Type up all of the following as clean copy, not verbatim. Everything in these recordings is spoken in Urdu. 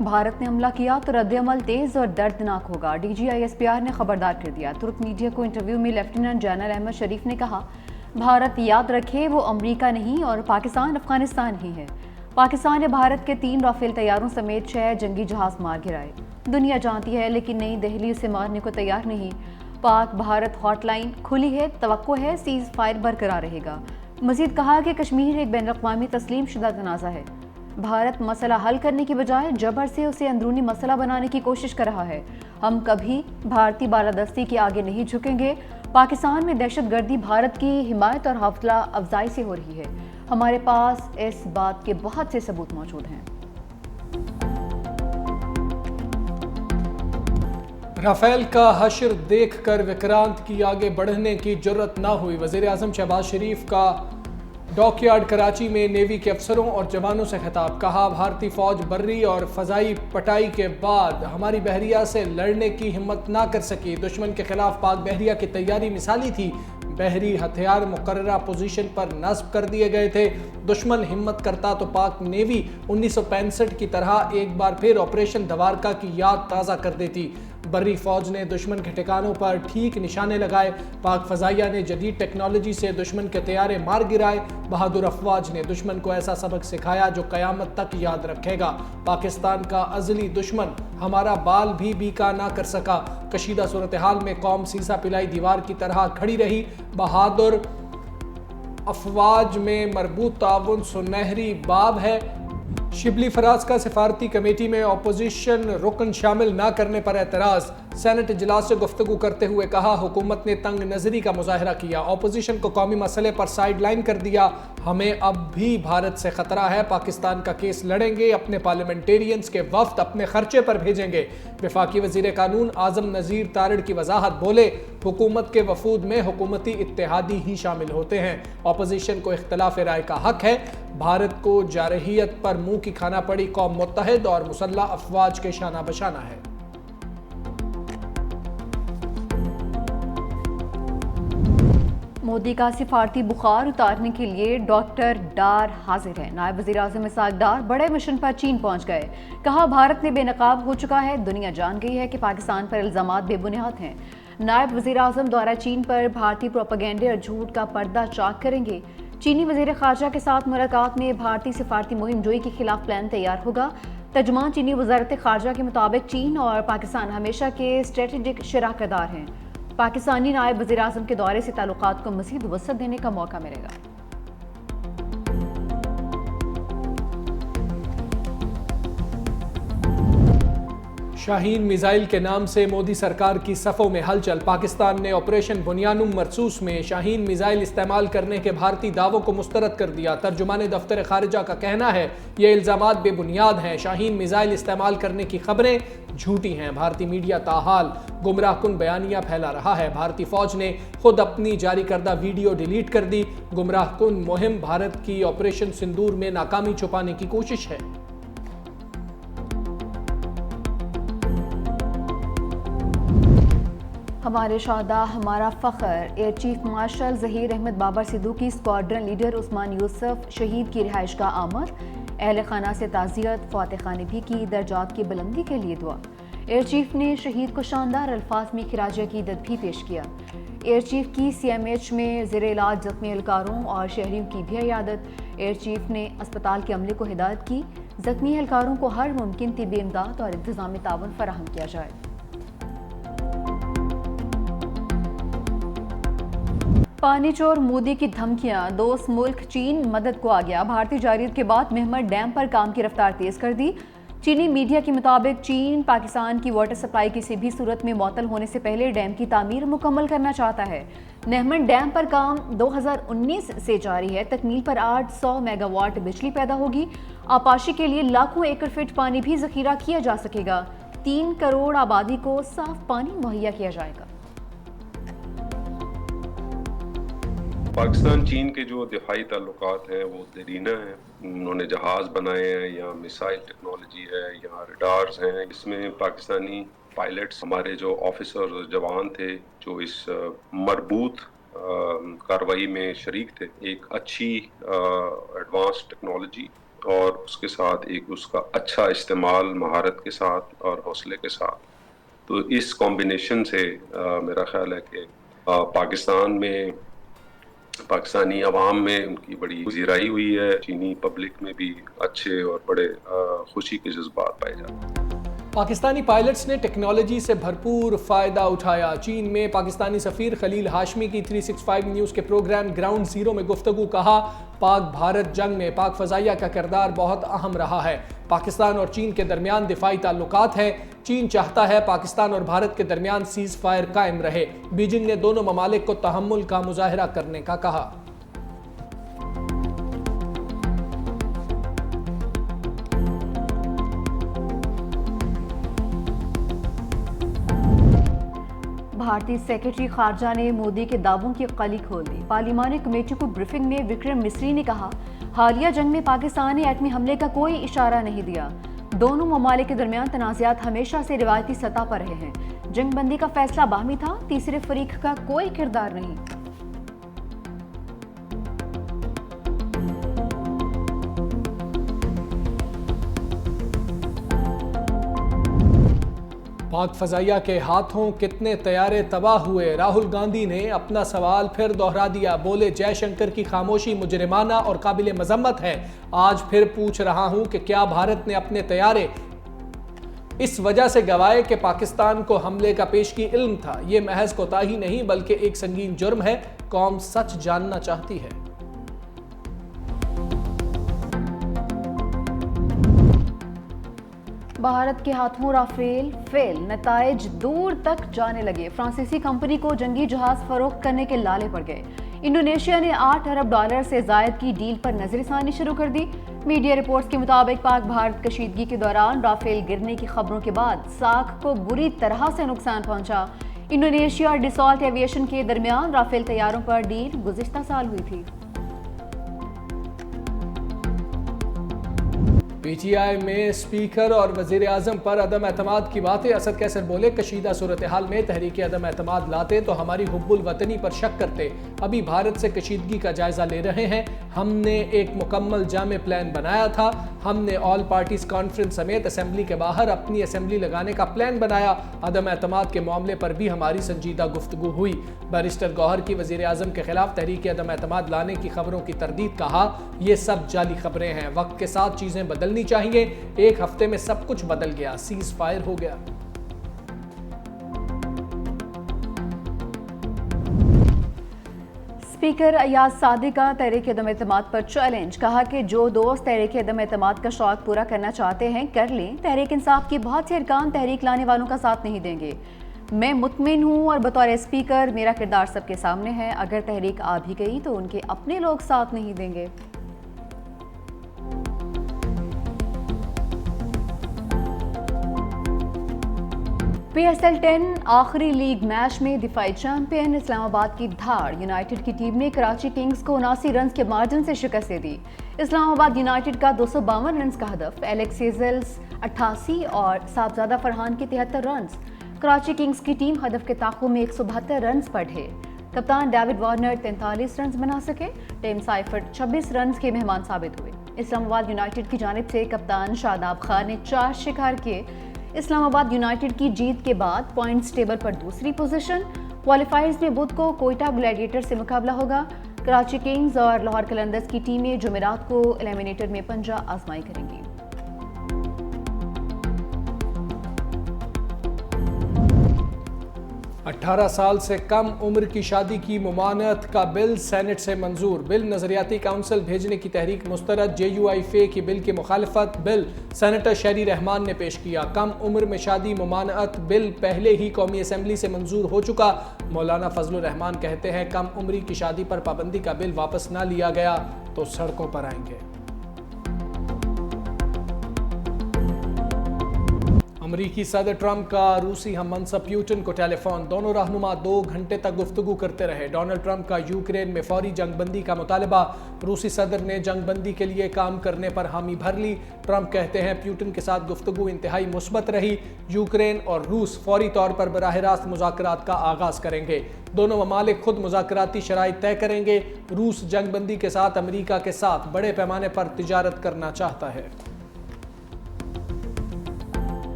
بھارت نے حملہ کیا تو رد عمل تیز اور دردناک ہوگا، D G I S P R نے خبردار کر دیا۔ ترک میڈیا کو انٹرویو میں لیفٹیننٹ جنرل احمد شریف نے کہا، بھارت یاد رکھے وہ امریکہ نہیں اور پاکستان افغانستان ہی ہے۔ پاکستان نے بھارت کے 3 رافیل طیاروں سمیت 6 جنگی جہاز مار گرائے۔ دنیا جانتی ہے لیکن نئی دہلی اسے مارنے کو تیار نہیں۔ پاک بھارت ہاٹ لائن کھلی ہے، توقع ہے سیز فائر برقرار رہے گا۔ مزید کہا کہ کشمیر ایک بین الاقوامی تسلیم شدہ تنازع ہے۔ بھارت مسئلہ حل کرنے کی بجائے جبر سے اسے اندرونی مسئلہ بنانے کی کوشش کر رہا ہے۔ ہم کبھی بھارتی بالادستی کے آگے نہیں جھکیں گے۔ پاکستان میں دہشت گردی بھارت کی حمایت اور حوصلہ افزائی سے ہو رہی ہے۔ ہمارے پاس اس بات کے بہت سے ثبوت موجود ہیں۔ رافیل کا حشر دیکھ کر وکرانت کی آگے بڑھنے کی جرت نہ ہوئی۔ وزیر اعظم شہباز شریف کا ڈاک یارڈ کراچی میں نیوی کے افسروں اور جوانوں سے خطاب، کہا بھارتی فوج بری اور فضائی پٹائی کے بعد ہماری بحریہ سے لڑنے کی ہمت نہ کر سکی۔ دشمن کے خلاف پاک بحریہ کی تیاری مثالی تھی، بحری ہتھیار مقررہ پوزیشن پر نصب کر دیے گئے تھے۔ دشمن ہمت کرتا تو پاک نیوی 1965 کی طرح ایک بار پھر آپریشن دوارکا کی یاد تازہ کر دیتی۔ بری فوج نے دشمن کے ٹھکانوں پر ٹھیک نشانے لگائے، پاک فضائیہ نے جدید ٹیکنالوجی سے دشمن کے طیارے مار گرائے، بہادر افواج نے دشمن کو ایسا سبق سکھایا جو قیامت تک یاد رکھے گا۔ پاکستان کا ازلی دشمن ہمارا بال بھی بیکا نہ کر سکا۔ کشیدہ صورتحال میں قوم سیسا پلائی دیوار کی طرح کھڑی رہی۔ بہادر افواج میں مربوط تعاون سنہری باب ہے۔ شبلی فراز کا سفارتی کمیٹی میں اپوزیشن رکن شامل نہ کرنے پر اعتراض، سینٹ اجلاس سے گفتگو کرتے ہوئے کہا حکومت نے تنگ نظری کا مظاہرہ کیا، اپوزیشن کو قومی مسئلے پر سائیڈ لائن کر دیا۔ ہمیں اب بھی بھارت سے خطرہ ہے، پاکستان کا کیس لڑیں گے، اپنے پارلیمنٹیرینز کے وفد اپنے خرچے پر بھیجیں گے۔ وفاقی وزیر قانون اعظم نذیر تارڑ کی وضاحت، بولے حکومت کے وفود میں حکومتی اتحادی ہی شامل ہوتے ہیں، اپوزیشن کو اختلاف رائے کا حق ہے۔ بھارت کو جارحیت پر منہ کی کھانا پڑی، قوم متحد اور مسلح افواج کے شانہ بشانہ ہے۔ مودی کا سفارتی بخار اتارنے کے لیے ڈاکٹر ڈار حاضر ہے۔ نائب وزیر اعظم اسحاق ڈار بڑے مشن پر چین پہنچ گئے، کہا بھارت میں بے نقاب ہو چکا ہے، دنیا جان گئی ہے کہ پاکستان پر الزامات بے بنیاد ہیں۔ نائب وزیر اعظم دورہ چین پر بھارتی پروپیگنڈے اور جھوٹ کا پردہ چاک کریں گے۔ چینی وزیر خارجہ کے ساتھ ملاقات میں بھارتی سفارتی مہم جوئی کے خلاف پلان تیار ہوگا۔ ترجمان چینی وزارت خارجہ کے مطابق چین اور پاکستان ہمیشہ کے اسٹریٹجک شراکت دار ہیں۔ پاکستانی نائب وزیر اعظم کے دورے سے تعلقات کو مزید وسعت دینے کا موقع ملے گا۔ شاہین میزائل کے نام سے مودی سرکار کی صفوں میں ہلچل، پاکستان نے آپریشن بنیانم مرسوس میں شاہین میزائل استعمال کرنے کے بھارتی دعووں کو مسترد کر دیا۔ ترجمان دفتر خارجہ کا کہنا ہے یہ الزامات بے بنیاد ہیں، شاہین میزائل استعمال کرنے کی خبریں جھوٹی ہیں۔ بھارتی میڈیا تاحال گمراہ کن بیانیہ پھیلا رہا ہے، بھارتی فوج نے خود اپنی جاری کردہ ویڈیو ڈیلیٹ کر دی۔ گمراہ کن مہم بھارت کی آپریشن سندور میں ناکامی چھپانے کی کوشش ہے۔ ہمارے شہداء ہمارا فخر، air chief marshal Zaheer Ahmed Babar Sidhu کی اسکواڈرن لیڈر عثمان یوسف شہید کی رہائش گاہ آمد، اہل خانہ سے تعزیت، فاتح خان نے بھی کی درجات کی بلندی کے لیے دعا۔ ایئر چیف نے شہید کو شاندار الفاظ میں خراج عقیدت بھی پیش کیا۔ ایئر چیف کی سی ایم ایچ میں زیر علاج زخمی اہلکاروں اور شہریوں کی بھی عیادت۔ ایئر چیف نے اسپتال کے عملے کو ہدایت کی زخمی اہلکاروں کو ہر ممکن طبی امداد اور انتظامی تعاون فراہم کیا جائے۔ پانی چور مودی کی دھمکیاں، دوست ملک چین مدد کو آ گیا، بھارتی جارحیت کے بعد مہمت ڈیم پر کام کی رفتار تیز کر دی۔ چینی میڈیا کے مطابق چین پاکستان کی واٹر سپلائی کسی بھی صورت میں معطل ہونے سے پہلے ڈیم کی تعمیر مکمل کرنا چاہتا ہے۔ نہمن ڈیم پر کام 2019 سے جاری ہے، تکمیل پر 800 میگا واٹ بجلی پیدا ہوگی، آبپاشی کے لیے لاکھوں ایکڑ فٹ پانی بھی ذخیرہ کیا جا سکے گا، 3 کروڑ آبادی کو صاف پانی مہیا کیا جائے گا۔ پاکستان چین کے جو دفاعی تعلقات ہیں وہ دیرینہ ہیں، انہوں نے جہاز بنائے ہیں یا میسائل ٹیکنالوجی ہے یا ریڈارز ہیں، اس میں پاکستانی پائلٹس ہمارے جو آفیسر جوان تھے جو اس مربوط کارروائی میں شریک تھے، ایک اچھی ایڈوانس ٹیکنالوجی اور اس کے ساتھ ایک اس کا اچھا استعمال مہارت کے ساتھ اور حوصلے کے ساتھ. تو اس کمبینیشن سے میرا خیال ہے کہ پاکستان میں پاکستانی عوام میں ان کی بڑی پذیرائی ہوئی ہے. چینی پبلک میں بھی اچھے اور بڑے خوشی کے جذبات پائے جاتے ہیں. پاکستانی پائلٹس نے ٹیکنالوجی سے بھرپور فائدہ اٹھایا. چین میں پاکستانی سفیر خلیل ہاشمی کی 365 نیوز کے پروگرام گراؤنڈ زیرو میں گفتگو. کہا پاک بھارت جنگ میں پاک فضائیہ کا کردار بہت اہم رہا ہے. پاکستان اور چین کے درمیان دفاعی تعلقات ہیں. چین چاہتا ہے پاکستان اور بھارت کے درمیان سیز فائر قائم رہے. بیجنگ نے دونوں ممالک کو تحمل کا مظاہرہ کرنے کا کہا. بھارتی سیکرٹری خارجہ نے مودی کے دعووں کی قلی کھول دی. پارلیمانی کمیٹی کو بریفنگ میں وکرم مسری نے کہا حالیہ جنگ میں پاکستان نے ایٹمی حملے کا کوئی اشارہ نہیں دیا. دونوں ممالک کے درمیان تنازعات ہمیشہ سے روایتی سطح پر رہے ہیں. جنگ بندی کا فیصلہ باہمی تھا. تیسرے فریق کا کوئی کردار نہیں. پاک فضائیہ کے ہاتھوں کتنے طیارے تباہ ہوئے. راہل گاندھی نے اپنا سوال پھر دوہرا دیا. بولے جے شنکر کی خاموشی مجرمانہ اور قابل مذمت ہے. آج پھر پوچھ رہا ہوں کہ کیا بھارت نے اپنے طیارے اس وجہ سے گوائے کہ پاکستان کو حملے کا پیشگی علم تھا؟ یہ محض کوتاہی نہیں بلکہ ایک سنگین جرم ہے. قوم سچ جاننا چاہتی ہے. بھارت کے ہاتھوں رافیل فیل. نتائج دور تک جانے لگے. فرانسیسی کمپنی کو جنگی جہاز فروخت کرنے کے لالے پڑ گئے. انڈونیشیا نے $8 ارب سے زائد کی ڈیل پر نظر ثانی شروع کر دی. میڈیا رپورٹس کے مطابق پاک بھارت کشیدگی کے دوران رافیل گرنے کی خبروں کے بعد ساکھ کو بری طرح سے نقصان پہنچا. انڈونیشیا اور ڈسالٹ ایویشن کے درمیان رافیل طیاروں پر ڈیل گزشتہ سال ہوئی تھی. پی ٹی آئی میں اسپیکر اور وزیر اعظم پر عدم اعتماد کی باتیں. اسد کیسر بولے کشیدہ صورتحال میں تحریک عدم اعتماد لاتے تو ہماری حب الوطنی پر شک کرتے. ابھی بھارت سے کشیدگی کا جائزہ لے رہے ہیں. ہم نے ایک مکمل جامع پلان بنایا تھا. ہم نے آل پارٹیز کانفرنس سمیت اسمبلی کے باہر اپنی اسمبلی لگانے کا پلان بنایا. عدم اعتماد کے معاملے پر بھی ہماری سنجیدہ گفتگو ہوئی. بیرسٹر گوہر کی وزیر اعظم کے خلاف تحریک عدم اعتماد لانے کی خبروں کی تردید. کہا یہ سب جعلی خبریں ہیں. وقت کے ساتھ چیزیں بدلنی چاہیے. ایک ہفتے میں سب کچھ بدل گیا. سیز فائر ہو گیا. اسپیکر ایاز صادق کا تحریک عدم اعتماد پر چیلنج. کہا کہ جو دوست تحریک عدم اعتماد کا شوق پورا کرنا چاہتے ہیں کر لیں. تحریک انصاف کے بہت سے ارکان تحریک لانے والوں کا ساتھ نہیں دیں گے. میں مطمئن ہوں اور بطور اسپیکر میرا کردار سب کے سامنے ہے. اگر تحریک آ بھی گئی تو ان کے اپنے لوگ ساتھ نہیں دیں گے. پی ایس ایل 10 آخری لیگ میچ میں دفاعی چیمپئن اسلام آباد کی دھاڑ. یونائیٹڈ کی ٹیم نے کراچی کنگز کو 79 رنز کے مارجن سے شکست دے دی. اسلام آباد یونائیٹڈ کا 252 رنز کا ہدف. ایلیکس ہیزلز 88 اور صاحبزادہ فرحان کی 73 رنز. کراچی کنگز کی ٹیم ہدف کے تعاقب میں 172 رنز پر ڈھے. کپتان ڈیوڈ وارنر 43 رنز بنا سکے. ٹیم سائفرٹ 26 رنز کے مہمان ثابت ہوئے. اسلام آباد یونائیٹڈ کی جانب سے کپتان شاداب خان نے 4 شکار کیے. اسلام آباد یونائیٹڈ کی جیت کے بعد پوائنٹس ٹیبل پر دوسری پوزیشن. کوالیفائرز میں بدھ کو کوئٹہ گلیڈیٹر سے مقابلہ ہوگا. کراچی کنگز اور لاہور قلندرز کی ٹیمیں جمعرات کو ایلیمینیٹر میں پنجہ آزمائی کریں گی. 18 سال سے کم عمر کی شادی کی ممانعت کا بل سینٹ سے منظور. بل نظریاتی کونسل بھیجنے کی تحریک مسترد. جے یو آئی فے کی بل کی مخالفت. بل سینیٹر شہری رحمان نے پیش کیا. کم عمر میں شادی ممانعت بل پہلے ہی قومی اسمبلی سے منظور ہو چکا. مولانا فضل الرحمان کہتے ہیں کم عمری کی شادی پر پابندی کا بل واپس نہ لیا گیا تو سڑکوں پر آئیں گے. امریکی صدر ٹرمپ کا روسی ہم منصب پیوٹن کو ٹیلی فون، دونوں رہنما 2 گھنٹے تک گفتگو کرتے رہے۔ ڈونلڈ ٹرمپ کا یوکرین میں فوری جنگ بندی کا مطالبہ، روسی صدر نے جنگ بندی کے لیے کام کرنے پر حامی بھر لی۔ ٹرمپ کہتے ہیں پیوٹن کے ساتھ گفتگو انتہائی مثبت رہی، یوکرین اور روس فوری طور پر براہ راست مذاکرات کا آغاز کریں گے۔ دونوں ممالک خود مذاکراتی شرائط طے کریں گے۔ روس جنگ بندی کے ساتھ امریکہ کے ساتھ بڑے پیمانے پر تجارت کرنا چاہتا ہے۔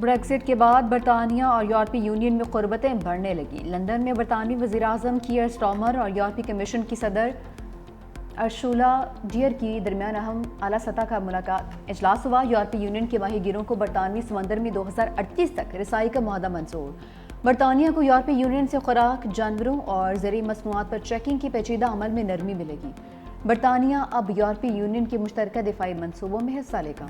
بریکزٹ کے بعد برطانیہ اور یورپی یونین میں قربتیں بڑھنے لگیں۔ لندن میں برطانوی وزیراعظم کیئر سٹارمر اور یورپی کمیشن کی صدر ارشولا ڈیئر کی درمیان اہم اعلیٰ سطح کا ملاقات اجلاس ہوا۔ یورپی یونین کے ماہی گیروں کو برطانوی سمندر میں 2038 تک رسائی کا معاہدہ منظور۔ برطانیہ کو یورپی یونین سے خوراک، جانوروں اور زرعی مصنوعات پر چیکنگ کی پیچیدہ عمل میں نرمی ملے گی۔ برطانیہ اب یورپی یونین کے مشترکہ دفاعی منصوبوں میں حصہ لے گا۔